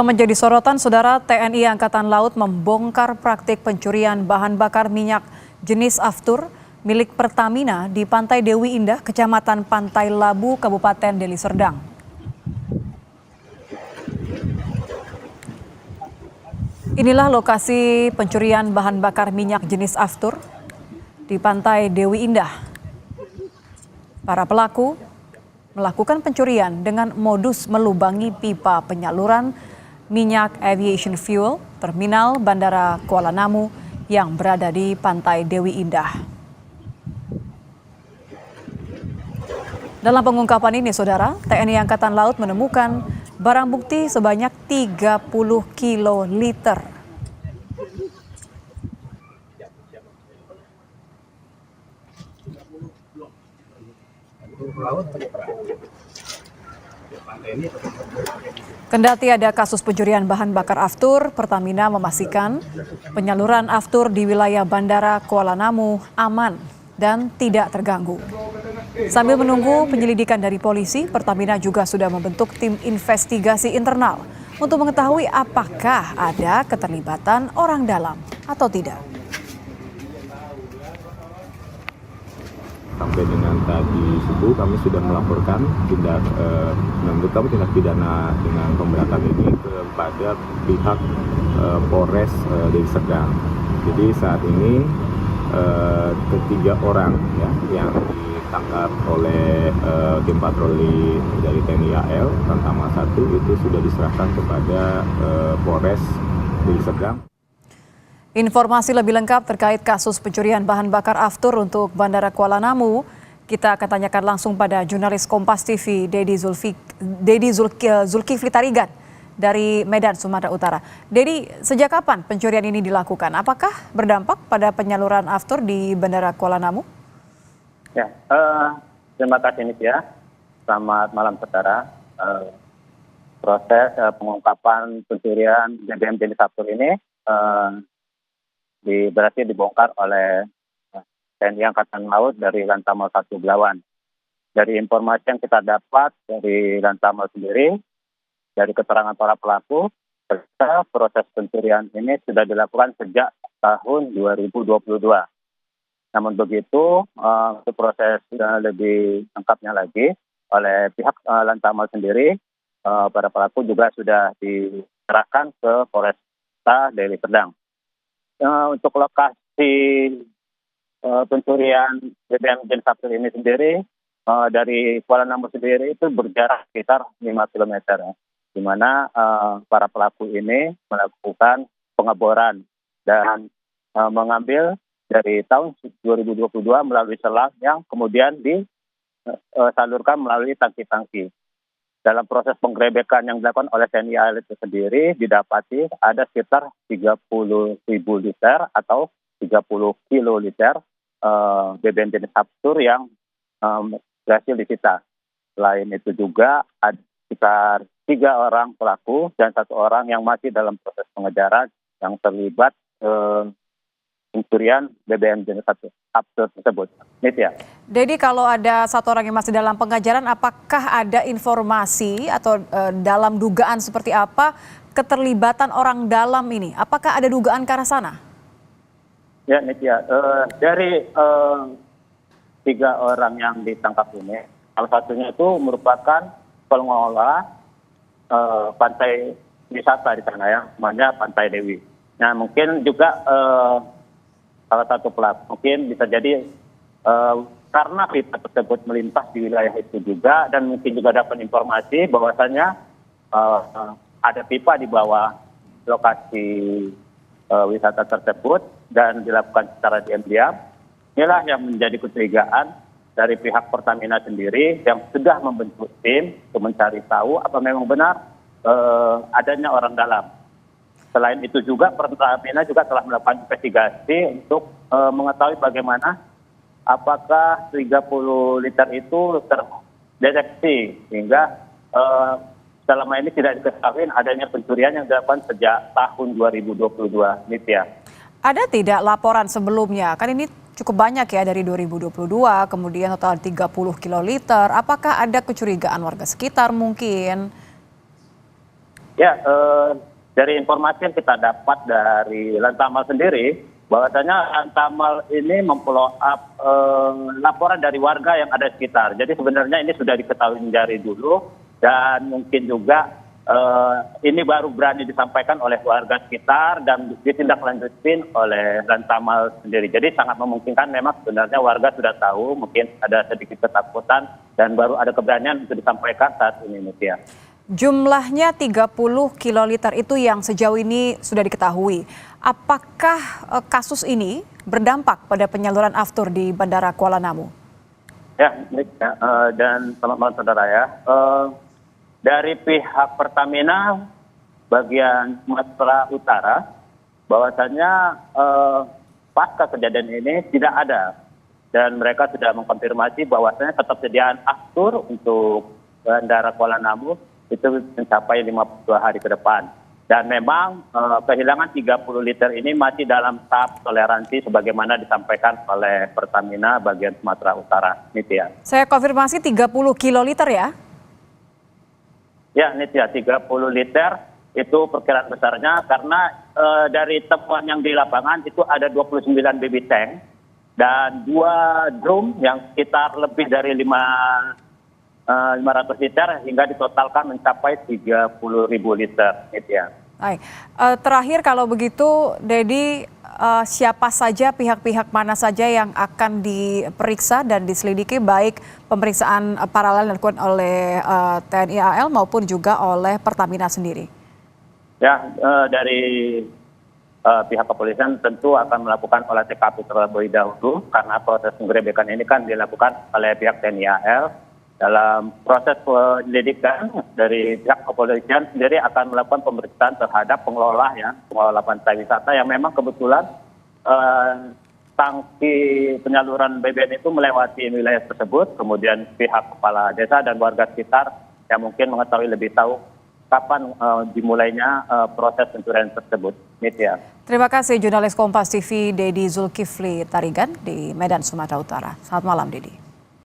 Menjadi sorotan, Saudara, TNI Angkatan Laut membongkar praktik pencurian bahan bakar minyak jenis Aftur milik Pertamina di Pantai Dewi Indah, Kecamatan Pantai Labu, Kabupaten Deli Serdang. Inilah lokasi pencurian bahan bakar minyak jenis Aftur di Pantai Dewi Indah. Para pelaku melakukan pencurian dengan modus melubangi pipa penyaluran minyak aviation fuel terminal Bandara Kuala Namu yang berada di Pantai Dewi Indah. Dalam pengungkapan ini, Saudara, TNI Angkatan Laut menemukan barang bukti sebanyak 30 kiloliter. Kendati ada kasus pencurian bahan bakar Aftur, Pertamina memastikan penyaluran Aftur di wilayah Bandara Kuala Namu aman dan tidak terganggu. Sambil menunggu penyelidikan dari polisi, Pertamina juga sudah membentuk tim investigasi internal untuk mengetahui apakah ada keterlibatan orang dalam atau tidak. Sampai dengan tadi subuh kami sudah melaporkan tindak pidana dengan pemberatan ini kepada pihak Polres Deli Serdang. Jadi saat ini ketiga orang ya, yang ditangkap oleh tim patroli dari TNI AL Lantamal 1 itu sudah diserahkan kepada Polres Deli Serdang. Informasi lebih lengkap terkait kasus pencurian bahan bakar Aftur untuk Bandara Kuala Namu, kita akan tanyakan langsung pada jurnalis Kompas TV Dedi Zulkifli Tarigan dari Medan, Sumatera Utara. Dedi, sejak kapan pencurian ini dilakukan? Apakah berdampak pada penyaluran Aftur di Bandara Kuala Namu? Ya, terima kasih Nitya. Selamat malam saudara. Proses pengungkapan pencurian BBM jenis Aftur ini berhasil dibongkar oleh TNI Angkatan Laut dari Lantamal 1 Belawan. Dari informasi yang kita dapat dari Lantamal sendiri, dari keterangan para pelaku, proses pencurian ini sudah dilakukan sejak tahun 2022. Namun begitu, untuk proses lebih lengkapnya lagi oleh pihak Lantamal sendiri, para pelaku juga sudah diserahkan ke Polresta Deli Serdang. Untuk lokasi pencurian BBM jenis Aftur ini sendiri dari Kuala Namu sendiri itu berjarak sekitar 5 km, di mana para pelaku ini melakukan pengeboran dan mengambil dari tahun 2022 melalui selang yang kemudian disalurkan melalui tangki-tangki. Dalam proses penggerebekan yang dilakukan oleh TNI AL itu sendiri, didapati ada sekitar 30.000 liter atau 30 kiloliter BBM jenis Aftur yang berhasil disita. Selain itu juga ada sekitar 3 orang pelaku dan 1 orang yang masih dalam proses pengejaran yang terlibat pencurian BBM jenis Aftur tersebut. Nitya. Jadi kalau ada 1 orang yang masih dalam pengejaran, apakah ada informasi atau dalam dugaan seperti apa keterlibatan orang dalam ini? Apakah ada dugaan ke arah sana? Ya, Nitya. Dari 3 orang yang ditangkap ini, salah satunya itu merupakan pengelola pantai wisata di sana ya, namanya Pantai Dewi. Nah, mungkin juga salah satu pelaku mungkin bisa jadi karena pipa tersebut melintas di wilayah itu juga, dan mungkin juga dapat informasi bahwasannya ada pipa di bawah lokasi wisata tersebut dan dilakukan secara diam-diam. Inilah yang menjadi kecurigaan dari pihak Pertamina sendiri yang sudah membentuk tim untuk mencari tahu apa memang benar adanya orang dalam. Selain itu juga Pertamina juga telah melakukan investigasi untuk mengetahui bagaimana apakah 30 liter itu terdeteksi sehingga selama ini tidak diketahui adanya pencurian yang dilakukan sejak tahun 2022. Nitya. Ada tidak laporan sebelumnya? Kan ini cukup banyak ya dari 2022, kemudian total 30 kiloliter. Apakah ada kecurigaan warga sekitar mungkin? Ya, dari informasi yang kita dapat dari Lantamal sendiri, bahwasanya Lantamal ini memfollow up laporan dari warga yang ada di sekitar. Jadi sebenarnya ini sudah diketahui dari dulu dan mungkin juga ini baru berani disampaikan oleh warga sekitar dan ditindaklanjutin oleh Lantamal sendiri. Jadi sangat memungkinkan memang sebenarnya warga sudah tahu, mungkin ada sedikit ketakutan dan baru ada keberanian untuk disampaikan saat ini, Mutia. Jumlahnya 30 kiloliter itu yang sejauh ini sudah diketahui. Apakah kasus ini berdampak pada penyaluran aftur di Bandara Kuala Namu? Ya, dan selamat malam saudara ya. Dari pihak Pertamina bagian Sumatera Utara, bahwasannya pasca kejadian ini tidak ada. Dan mereka sudah mengkonfirmasi bahwasannya ketersediaan aftur untuk Bandara Kuala Namu itu mencapai 52 hari ke depan. Dan memang kehilangan 30 liter ini masih dalam tahap toleransi sebagaimana disampaikan oleh Pertamina bagian Sumatera Utara. Nitya. Saya konfirmasi 30 kiloliter ya? Ya, Nitya, 30 liter itu perkiraan besarnya karena dari temuan yang di lapangan itu ada 29 baby tank dan 2 drum yang sekitar lebih dari 500 liter hingga ditotalkan mencapai 30.000 liter. Nitya. Baik. Terakhir kalau begitu, Dedi, siapa saja, pihak-pihak mana saja yang akan diperiksa dan diselidiki, baik pemeriksaan paralel yang dilakukan oleh TNI AL maupun juga oleh Pertamina sendiri? Ya, dari pihak kepolisian tentu akan melakukan olah TKP terlebih dahulu karena proses penggerebekan ini kan dilakukan oleh pihak TNI AL. Dalam proses penyelidikan dari pihak kepolisian sendiri akan melakukan pemeriksaan terhadap pengelola pantai wisata yang memang kebetulan tangki penyaluran BBM itu melewati wilayah tersebut. Kemudian pihak kepala desa dan warga sekitar yang mungkin mengetahui lebih tahu kapan dimulainya proses pencurian tersebut. Nitya. Terima kasih jurnalis Kompas TV Dedi Zulkifli Tarigan di Medan, Sumatera Utara. Selamat malam, Dedi.